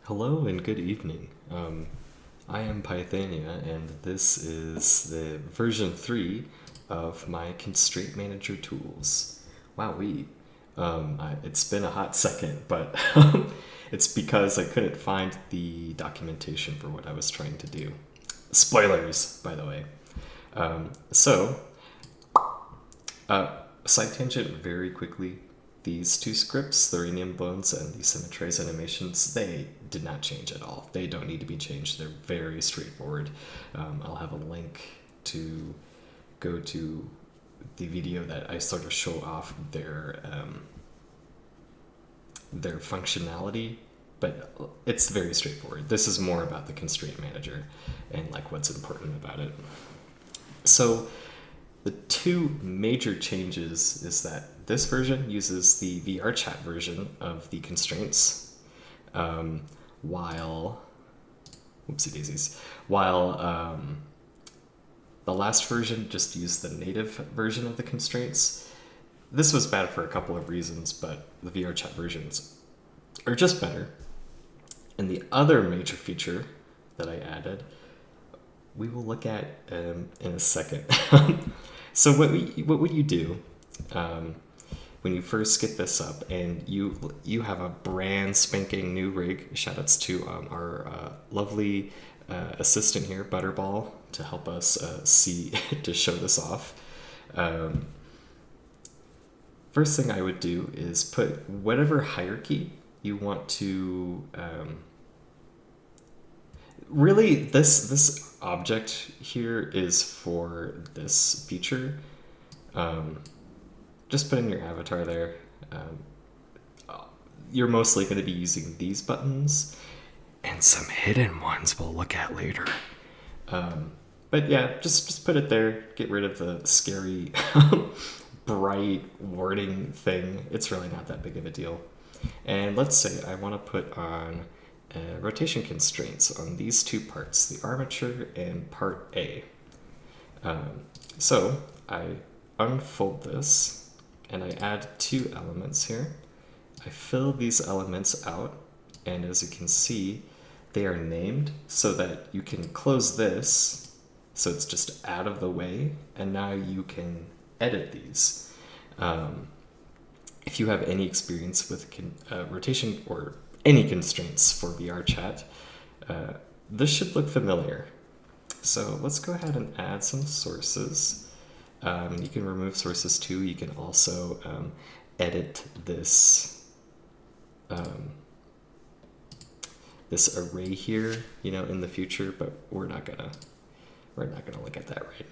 Hello and good evening. I am Pythania, and this is the version 3 of my constraint manager tools. Wowee. It's been a hot second, but it's because I couldn't find the documentation for what I was trying to do. Spoilers, by the way. So, side tangent very quickly. These two scripts, the Rhenium Bones and the Symmetrize animations, they did not change at all. They don't need to be changed. They're very straightforward. I'll have a link to go to the video that I sort of show off their functionality, but it's very straightforward. This is more about the constraint manager and like what's important about it. So the two major changes is that this version uses the VR chat version of the constraints, while whoopsie daisies, while the last version just used the native version of the constraints. This was bad for a couple of reasons, but the VR chat versions are just better. And the other major feature that I added, we will look at in a second. So what would you do when you first get this up and you have a brand spanking new rig? Shoutouts to our lovely assistant here, Butterball, to help us see to show this off. First thing I would do is put whatever hierarchy you want to. Really, this object here is for this feature. Just put in your avatar there. You're mostly going to be using these buttons and some hidden ones we'll look at later. But yeah, just put it there. Get rid of the scary bright wording thing. It's really not that big of a deal. And let's say I want to put on rotation constraints on these two parts, the armature and part A. So I unfold this and I add two elements here. I fill these elements out, and as you can see, they are named so that you can close this, so it's just out of the way, and now you can edit these. If you have any experience with rotation or any constraints for VR chat, this should look familiar. So let's go ahead and add some sources. You can remove sources too. You can also edit this this array here, in the future, but we're not gonna look at that right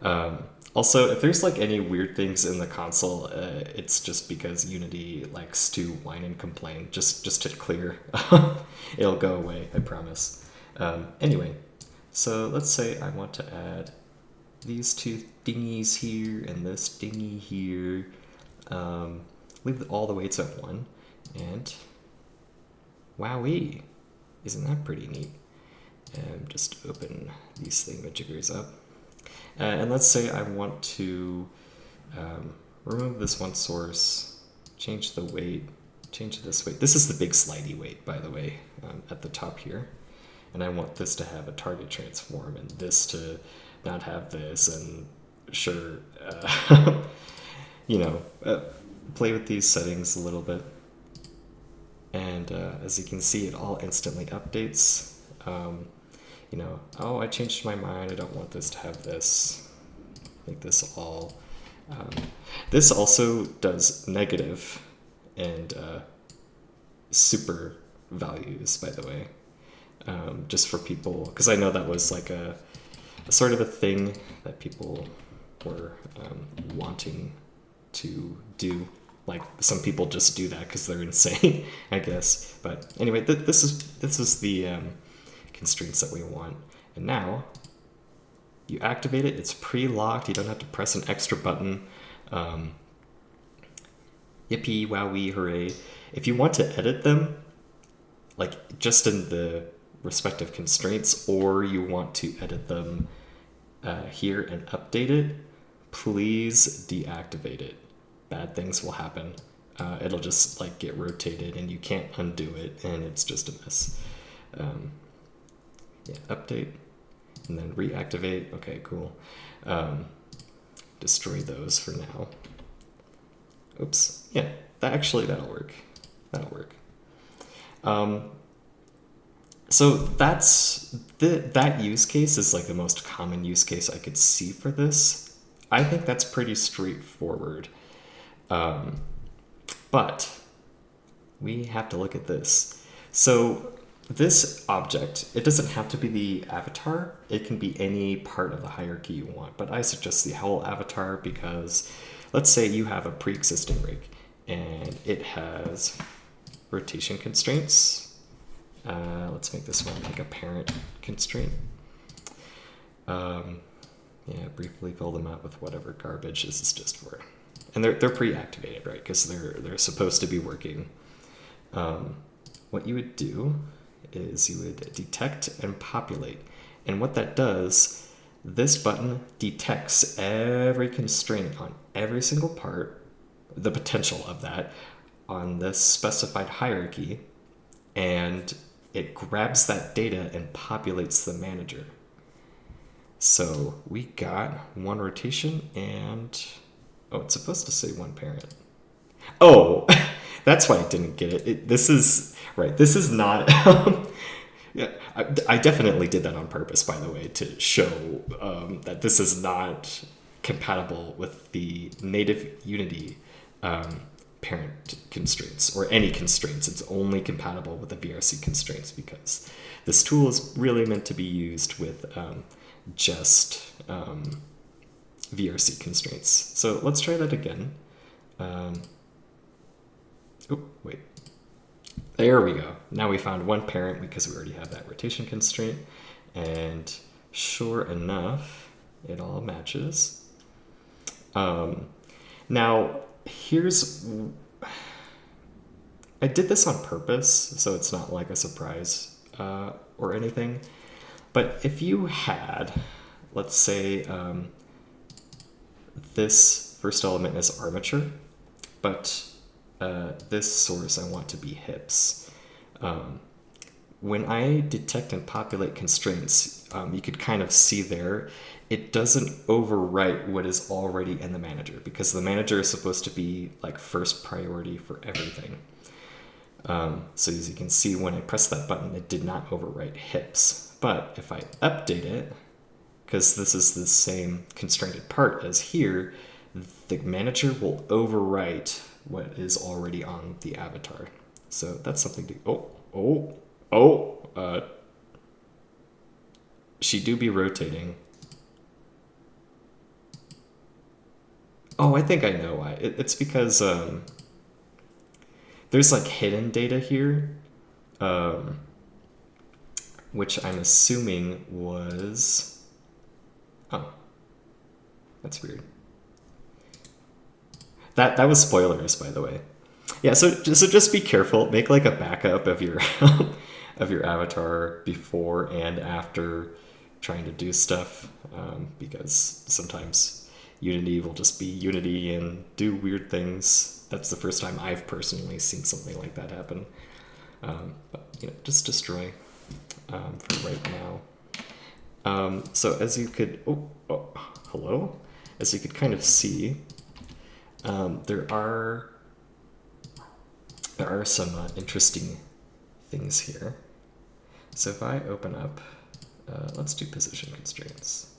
now. Also, if there's like any weird things in the console, it's just because Unity likes to whine and complain. Just to clear, it'll go away, I promise. Anyway, so let's say I want to add these two thingies here and this thingy here. Leave all the weights at 1, and wowee, isn't that pretty neat? Just open these thingamajiggers up. And let's say I want to remove this one source, change the weight, change this weight. This is the big slidey weight, by the way, at the top here. And I want this to have a target transform and this to not have this, and sure, play with these settings a little bit. And as you can see, it all instantly updates. Oh, I changed my mind. I don't want this to have this. Make this all. This also does negative and super values, by the way, just for people, because I know that was like a sort of a thing that people were wanting to do. Like some people just do that because they're insane, I guess. But anyway, this is the constraints that we want. And now you activate it. It's pre-locked. You don't have to press an extra button. Yippee, wowee, hooray. If you want to edit them, like just in the respective constraints, or you want to edit them here and update it, please deactivate it. Bad things will happen. it'll just like get rotated and you can't undo it, and it's just a mess. Yeah, update and then reactivate. Okay, cool. Destroy those for now. Oops. Yeah, that'll work. That'll work. So that use case is like the most common use case I could see for this. I think that's pretty straightforward. But we have to look at this. So this object, it doesn't have to be the avatar. It can be any part of the hierarchy you want. But I suggest the whole avatar because let's say you have a pre-existing rig and it has rotation constraints. Let's make this one like a parent constraint. Yeah, briefly fill them out with whatever garbage this is just for. And they're pre-activated, right? Because they're supposed to be working. What you would do is you would detect and populate. And what that does, this button detects every constraint on every single part, the potential of that, on this specified hierarchy, and it grabs that data and populates the manager. So we got one rotation and, oh, it's supposed to say one parent. Oh, that's why I didn't get it. This is not, yeah, I definitely did that on purpose, by the way, to show that this is not compatible with the native Unity parent constraints or any constraints. It's only compatible with the VRC constraints because this tool is really meant to be used with just VRC constraints. So let's try that again. Oh, wait. There we go. Now we found one parent because we already have that rotation constraint. And sure enough, it all matches. Now, I did this on purpose, so it's not like a surprise or anything. But if you had, let's say, this first element is armature, but this source I want to be hips. When I detect and populate constraints, you could kind of see there, it doesn't overwrite what is already in the manager because the manager is supposed to be like first priority for everything. So as you can see, when I press that button, it did not overwrite hips. But if I update it, because this is the same constrained part as here, the manager will overwrite what is already on the avatar. So that's something to, she do be rotating. Oh, I think I know why. It's because there's like hidden data here, which I'm assuming was, oh, that's weird. That was spoilers, by the way. Yeah, so just be careful. Make like a backup of your of your avatar before and after trying to do stuff, because sometimes Unity will just be Unity and do weird things. That's the first time I've personally seen something like that happen. But just destroy for right now. So as you could, hello, as you could kind of see, there are some interesting things here. So if I open up, let's do position constraints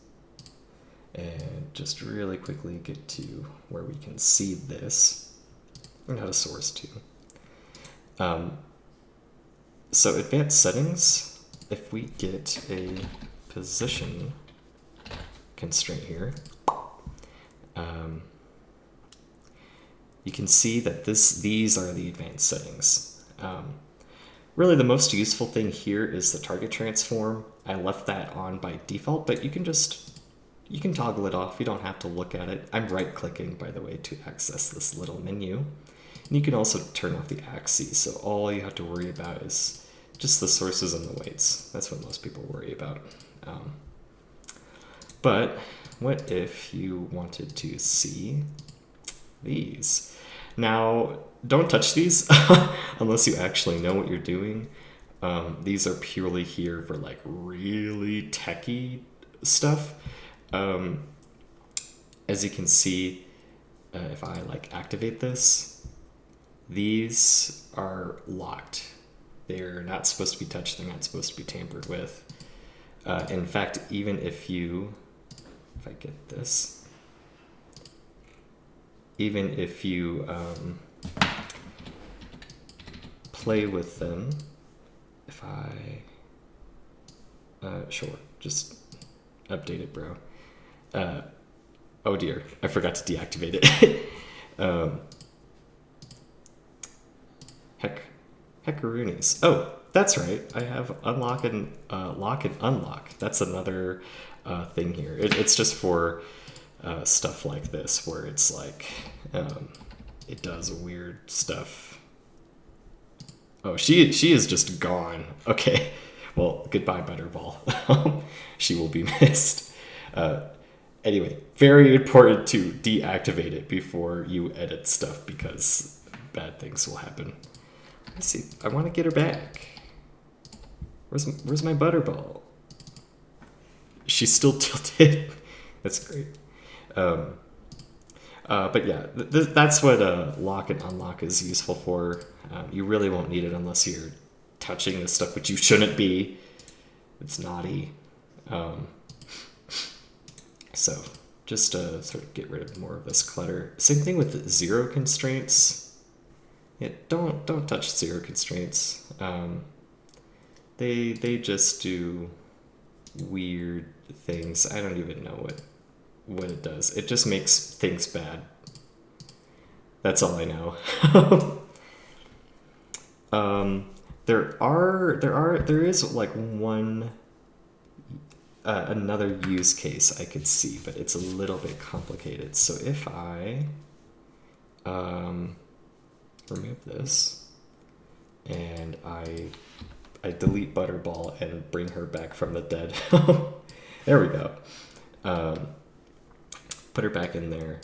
and just really quickly get to where we can see this and how to source to. So advanced settings, if we get a position constraint here, you can see that these are the advanced settings. Really the most useful thing here is the target transform. I left that on by default, but you can toggle it off. You don't have to look at it. I'm right clicking, by the way, to access this little menu. And you can also turn off the axes. So all you have to worry about is just the sources and the weights. That's what most people worry about. But what if you wanted to see these? Now, don't touch these unless you actually know what you're doing. These are purely here for like really techie stuff. Um, as you can see, if I like activate this, these are locked. They're not supposed to be touched. They're not supposed to be tampered with. In fact, even if I get this, even if you play with them, if I, sure, just update it, bro. Oh dear, I forgot to deactivate it. Heckaroonies. Oh, that's right. I have unlock and lock and unlock. That's another thing here. It's just for stuff like this, where it's like it does weird stuff. Oh, she is just gone. Okay. Well, goodbye, Butterball. She will be missed. Anyway, very important to deactivate it before you edit stuff because bad things will happen. Let's see. I want to get her back. Where's my Butterball? She's still tilted. That's great. But yeah, that's what lock and unlock is useful for. You really won't need it unless you're touching this stuff, which you shouldn't be. It's naughty. So just sort of get rid of more of this clutter. Same thing with zero constraints. Yeah, don't touch zero constraints. They just do weird things. I don't even know what it does. It just makes things bad. That's all I know. There is like one another use case I could see, but it's a little bit complicated. So if I remove this and I delete Butterball and bring her back from the dead. There we go. Put her back in there.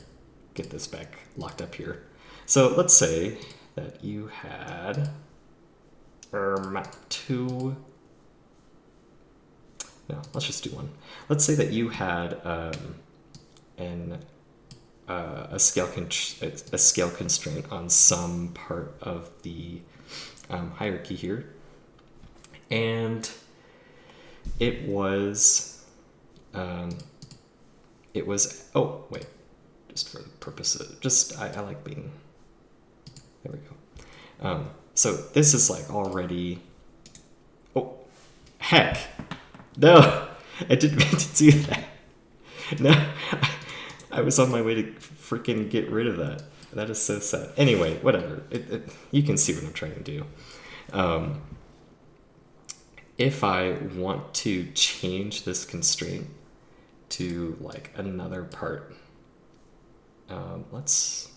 Get this back locked up here. So let's say that you had two. No, let's just do one. Let's say that you had a scale constraint on some part of the hierarchy here, and it was oh wait, just for the purpose of I like being there we go. So this is like already, oh heck, no, I didn't mean to do that. No, I was on my way to freaking get rid of that. That is so sad. Anyway, whatever. You can see what I'm trying to do. If I want to change this constraint to like another part, let's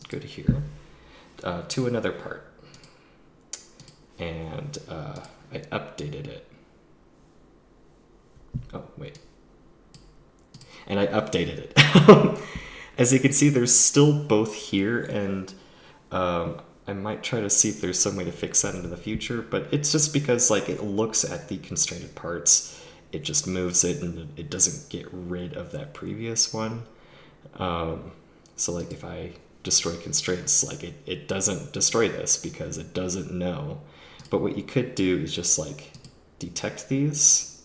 go to here, to another part, and I updated it. Oh, wait. And I updated it. As you can see, there's still both here, and I might try to see if there's some way to fix that into the future, but it's just because like it looks at the constrained parts, it just moves it, and it doesn't get rid of that previous one. So like if I destroy constraints, like it doesn't destroy this because it doesn't know. But what you could do is just like detect these,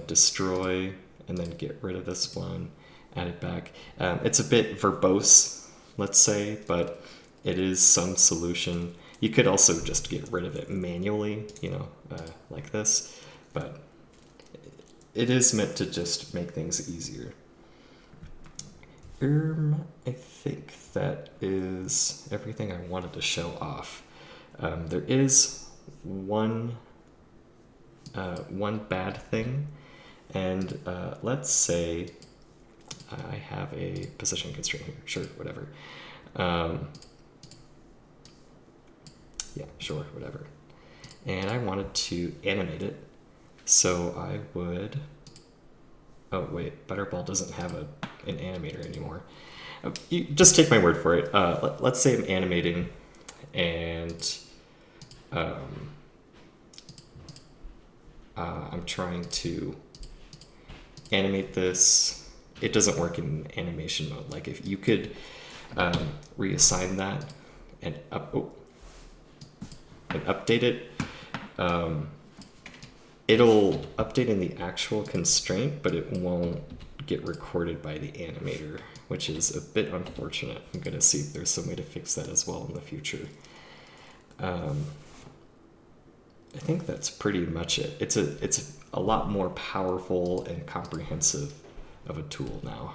destroy, and then get rid of this one, add it back. It's a bit verbose, let's say, but it is some solution. You could also just get rid of it manually, like this, but it is meant to just make things easier. I think that is everything I wanted to show off. There is one bad thing, and let's say I have a position constraint here. Sure, whatever. Yeah, sure, whatever. And I wanted to animate it, so I would... Oh, wait, Butterball doesn't have an animator anymore. You just take my word for it. Let's say I'm animating, and um, I'm trying to animate this. It doesn't work in animation mode. Like if you could reassign that and update it, it'll update in the actual constraint, but it won't get recorded by the animator, which is a bit unfortunate. I'm going to see if there's some way to fix that as well in the future. I think that's pretty much it. It's a lot more powerful and comprehensive of a tool now.